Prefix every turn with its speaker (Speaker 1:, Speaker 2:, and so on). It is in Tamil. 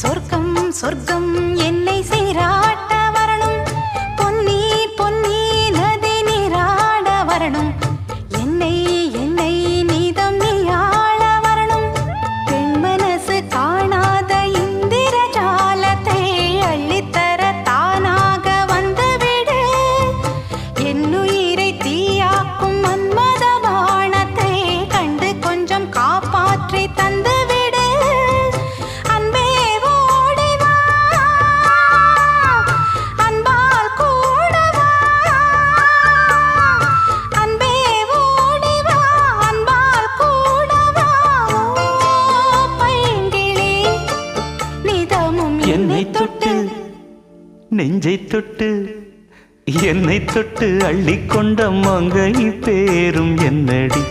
Speaker 1: சொர்க்கம் சொர்க்கம் என்னை சீராட்ட வரணும், பொன்னி பொன்னி நதி நீராட வரணும், என்னை என்னை நீதம் நீயாள வரணும். பெண் மனசு காணாத இந்திர ஜாலத்தை அள்ளித்தர தானாக வந்துவிடு, என்னுயிரை தீயாக்கும் மன்மத பாணத்தை கண்டு கொஞ்சம் காப்பாற்றி தந்துவிடு. அன்பே ஓடி வா, அன்பால் கூட வா, அன்பே ஓடி வா, அன்பால் கூட வா. ஓ பைங்கிளி, நிதமும்
Speaker 2: என்னை தொட்டு நெஞ்சை தொட்டு என்னை தொட்டு அள்ளிக்கொண்ட மங்கை பேரும் என்னடி.